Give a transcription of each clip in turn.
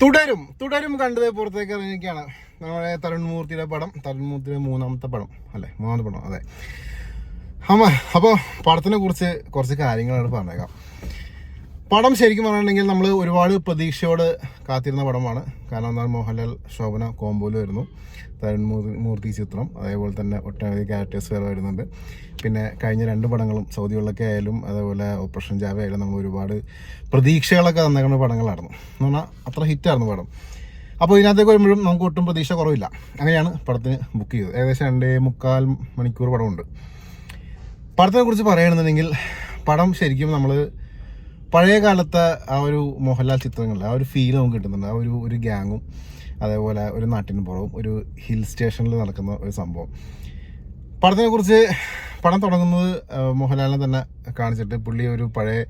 തുടരും കണ്ടത് പുറത്തേക്ക് ഇറങ്ങിയിരിക്കുകയാണ്. നമ്മുടെ തരുൺമൂർത്തിയുടെ പടം, തരുൺമൂർത്തിയുടെ മൂന്നാമത്തെ പടം. അതെ. അപ്പോൾ പടത്തിനെ കുറിച്ച് കുറച്ച് കാര്യങ്ങളാണ് പറഞ്ഞേക്കാം. പടം ശരിക്കും പറഞ്ഞിട്ടുണ്ടെങ്കിൽ നമ്മൾ ഒരുപാട് പ്രതീക്ഷയോട് കാത്തിരുന്ന പടമാണ്. കാരണം എന്നാൽ മോഹൻലാൽ ശോഭന കോമ്പോയിൽ വരുന്നു, തരുൺമൂർത്തി ചിത്രം, അതേപോലെ തന്നെ ഒട്ടനവധി ക്യാരക്ടേഴ്സ് വേറെ വരുന്നുണ്ട്. പിന്നെ കഴിഞ്ഞ 2 പടങ്ങളും സൗദികളിലൊക്കെ ആയാലും അതേപോലെ ഓപ്പറേഷൻ ജാവ ആയാലും നമ്മൾ ഒരുപാട് പ്രതീക്ഷകളൊക്കെ തന്നേക്കുന്ന പടങ്ങളായിരുന്നു. എന്ന് പറഞ്ഞാൽ അത്ര ഹിറ്റായിരുന്നു പടം. അപ്പോൾ ഇതിനകത്തേക്ക് വരുമ്പോഴും നമുക്ക് ഒട്ടും പ്രതീക്ഷ കുറവില്ല. അങ്ങനെയാണ് പടത്തിന് ബുക്ക് ചെയ്തത്. ഏകദേശം 2.25 മണിക്കൂർ പടമുണ്ട്. പടത്തിനെ കുറിച്ച് പറയുകയാണെന്നുണ്ടെങ്കിൽ പടം ശരിക്കും നമ്മൾ പഴയ കാലത്തെ ആ ഒരു മോഹൻലാൽ ചിത്രങ്ങളിൽ ആ ഒരു ഫീൽ നമുക്ക് കിട്ടുന്നുണ്ട്. ആ ഒരു ഗ്യാങ്ങും അതേപോലെ ഒരു നാട്ടിന് പുറവും ഒരു ഹിൽ സ്റ്റേഷനിൽ നടക്കുന്ന ഒരു സംഭവം. പടത്തിനെ കുറിച്ച് പടം തുടങ്ങുന്നത് മോഹൻലാലിനെ തന്നെ കാണിച്ചിട്ട് പുള്ളി ഒരു പഴയ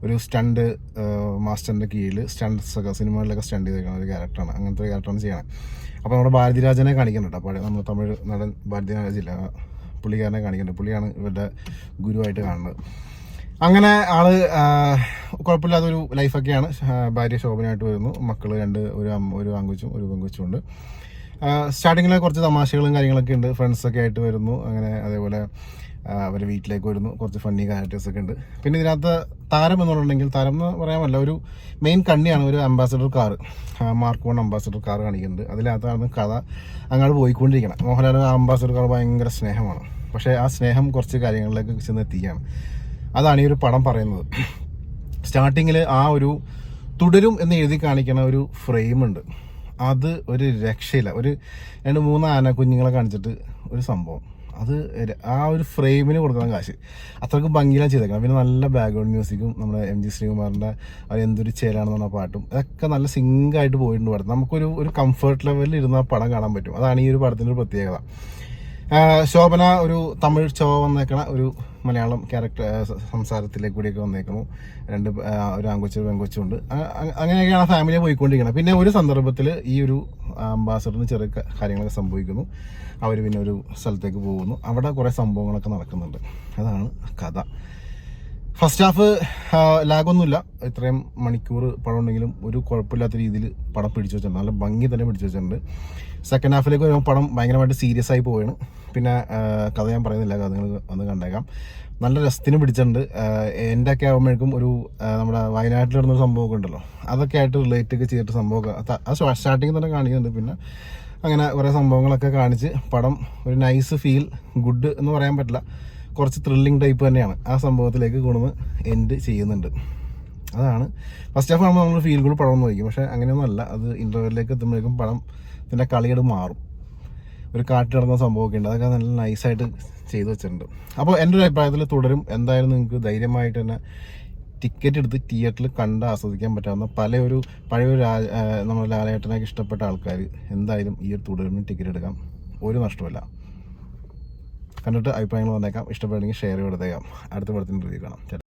ഒരു സ്റ്റണ്ട് മാസ്റ്ററിൻ്റെ കീഴിൽ സ്റ്റണ്ട്സൊക്കെ സിനിമകളിലൊക്കെ സ്റ്റണ്ട് ചെയ്തേക്കുന്ന ഒരു ക്യാരക്ടറാണ്. അങ്ങനത്തെ ഒരു ക്യാരക്ടറാണ് ചെയ്യണം. അപ്പോൾ നമ്മുടെ ഭാരതിരാജനെ കാണിക്കുന്നുണ്ട്. പഴയ നമ്മൾ തമിഴ് നടൻ ഭാരതിരാജില്ല, പുള്ളിക്കാരനെ കാണിക്കുന്നുണ്ട്. പുള്ളിയാണ് ഇവരുടെ ഗുരുവായിട്ട് കാണുന്നത്. അങ്ങനെ ആള് കുഴപ്പമില്ലാത്തൊരു ലൈഫൊക്കെയാണ്. ഭാര്യ ശോഭനയായിട്ട് വരുന്നു, മക്കൾ 2, ഒരു ആൺകൊച്ചും ഒരു പെൺകൊച്ചും ഉണ്ട്. സ്റ്റാർട്ടിങ്ങിൽ കുറച്ച് തമാശകളും കാര്യങ്ങളൊക്കെ ഉണ്ട്, ഫ്രണ്ട്സൊക്കെ ആയിട്ട് വരുന്നു. അങ്ങനെ അതേപോലെ അവർ വീട്ടിലേക്ക് വരുന്നു, കുറച്ച് ഫണ്ണി ക്യാരക്ടേഴ്സൊക്കെ ഉണ്ട്. പിന്നെ ഇതിനകത്ത് താരം എന്ന് പറഞ്ഞിട്ടുണ്ടെങ്കിൽ, താരം എന്ന് പറയാമല്ല, ഒരു മെയിൻ കണ്ണിയാണ്. ഒരു ambassador car, mark 1 ambassador car കാണിക്കുന്നുണ്ട്. അതിനകത്താണ് കഥ അങ്ങോട്ട് പോയിക്കൊണ്ടിരിക്കണം. മോഹൻലാൽ അംബാസഡർ കാർ ഭയങ്കര സ്നേഹമാണ്. പക്ഷേ ആ സ്നേഹം കുറച്ച് കാര്യങ്ങളിലേക്ക് ചെന്ന് എത്തിക്കുകയാണ്. അതാണ് ഈ ഒരു പടം പറയുന്നത്. സ്റ്റാർട്ടിങ്ങിൽ ആ ഒരു തുടരും എന്ന് എഴുതി കാണിക്കുന്ന ഒരു ഫ്രെയിമുണ്ട്, അത് ഒരു രക്ഷയില്ല. ഒരു 2-3 ആന കുഞ്ഞുങ്ങളെ കാണിച്ചിട്ട് ഒരു സംഭവം, അത് ആ ഒരു ഫ്രെയിമിന് കൊടുക്കണം കാശ്. അത്രയ്ക്ക് ഭംഗിയിലാണ് ചെയ്തേക്കണം. പിന്നെ നല്ല ബാക്ക്ഗ്രൗണ്ട് മ്യൂസിക്കും നമ്മുടെ MG ശ്രീകുമാറിൻ്റെ അത് എന്തൊരു ചേലാണെന്ന് പറഞ്ഞ പാട്ടും അതൊക്കെ നല്ല സിങ്കായിട്ട് പോയിട്ടുണ്ട് പടം. നമുക്കൊരു കംഫർട്ട് ലെവലിൽ ഇരുന്ന് ആ പടം കാണാൻ പറ്റും. അതാണ് ഈ ഒരു പടത്തിൻ്റെ ഒരു പ്രത്യേകത. ശോഭന ഒരു തമിഴ് വന്നേക്കണ ഒരു മലയാളം ക്യാരക്ടർ സംസാരത്തിലേക്ക് കൂടിയൊക്കെ വന്നേക്കുന്നു. ഒരു ആൺകൊച്ചും പെൺകൊച്ചും ഉണ്ട്. അങ്ങനെയൊക്കെയാണ് ഫാമിലിയെ പോയിക്കൊണ്ടിരിക്കുന്നത്. പിന്നെ ഒരു സന്ദർഭത്തിൽ ഈ ഒരു അംബാസഡറിന് ചെറിയ കാര്യങ്ങളൊക്കെ സംഭവിക്കുന്നു. അവർ പിന്നെ ഒരു സ്ഥലത്തേക്ക് പോകുന്നു. അവിടെ കുറേ സംഭവങ്ങളൊക്കെ നടക്കുന്നുണ്ട്. അതാണ് കഥ. ഫസ്റ്റ് ഹാഫ് ലാഗൊന്നുമില്ല. ഇത്രയും മണിക്കൂർ പടം ഉണ്ടെങ്കിലും ഒരു കുഴപ്പമില്ലാത്ത രീതിയിൽ പടം പിടിച്ചു വെച്ചിട്ടുണ്ട്. നല്ല ഭംഗി തന്നെ പിടിച്ചു വെച്ചിട്ടുണ്ട്. സെക്കൻഡ് ഹാഫിലേക്ക് വരുമ്പോൾ പടം ഭയങ്കരമായിട്ട് സീരിയസ് ആയി പോവുകയാണ്. പിന്നെ കഥ ഞാൻ പറയുന്നില്ല, കഥ നിങ്ങൾ വന്ന് കണ്ടേക്കാം. നല്ല രസത്തിന് പിടിച്ചിട്ടുണ്ട്. എൻ്റെ ഒക്കെ ആകുമ്പോഴേക്കും ഒരു നമ്മുടെ വയനാട്ടിൽ നടന്നൊരു സംഭവമൊക്കെ ഉണ്ടല്ലോ, അതൊക്കെ ആയിട്ട് റിലേറ്റ് ഒക്കെ ചെയ്തിട്ട് സംഭവമൊക്കെ അത് സ്റ്റാർട്ടിങ്ങിൽ തന്നെ കാണിക്കുന്നുണ്ട്. പിന്നെ അങ്ങനെ കുറേ സംഭവങ്ങളൊക്കെ കാണിച്ച് പടം ഒരു നൈസ് ഫീൽ ഗുഡ് എന്ന് പറയാൻ പറ്റില്ല, കുറച്ച് ത്രില്ലിങ് ടൈപ്പ് തന്നെയാണ് ആ സംഭവത്തിലേക്ക് കൊണ്ടുവന്ന് എൻഡ് ചെയ്യുന്നുണ്ട്. അതാണ് ഫസ്റ്റ് ഹാഫ് ആകുമ്പോൾ നമ്മൾ ഫീൽ ഗുഡ് പടം എന്ന് വയ്ക്കും. പക്ഷേ അങ്ങനെയൊന്നുമല്ല, അത് ഇൻ്റർവെല്ലിലേക്ക് എത്തുമ്പോഴേക്കും പടത്തിൻ്റെ കളിയുടെ മാറും. ഒരു കാട്ടിലിറങ്ങുന്ന സംഭവമൊക്കെ ഉണ്ട്, അതൊക്കെ നല്ല നൈസായിട്ട് ചെയ്തു വെച്ചിട്ടുണ്ട്. അപ്പോൾ എൻ്റെ ഒരു അഭിപ്രായത്തിൽ തുടരും. എന്തായാലും നിങ്ങൾക്ക് ധൈര്യമായിട്ട് തന്നെ ടിക്കറ്റ് എടുത്ത് തിയേറ്ററിൽ കണ്ട് ആസ്വദിക്കാൻ പറ്റാവുന്ന പഴയൊരു നമ്മുടെ ലാലേട്ടനൊക്കെ ഇഷ്ടപ്പെട്ട ആൾക്കാർ എന്തായാലും ഈ ഒരു തുടരുന്ന ടിക്കറ്റ് എടുക്കാം, ഒരു നഷ്ടമല്ല. കണ്ടിട്ട് അഭിപ്രായങ്ങൾ വന്നേക്കാം. ഇഷ്ടപ്പെടുമെങ്കിൽ ഷെയർ ചെയ്തേക്കാം. അടുത്ത പടത്തിന് റിവ്യൂ കാണാം.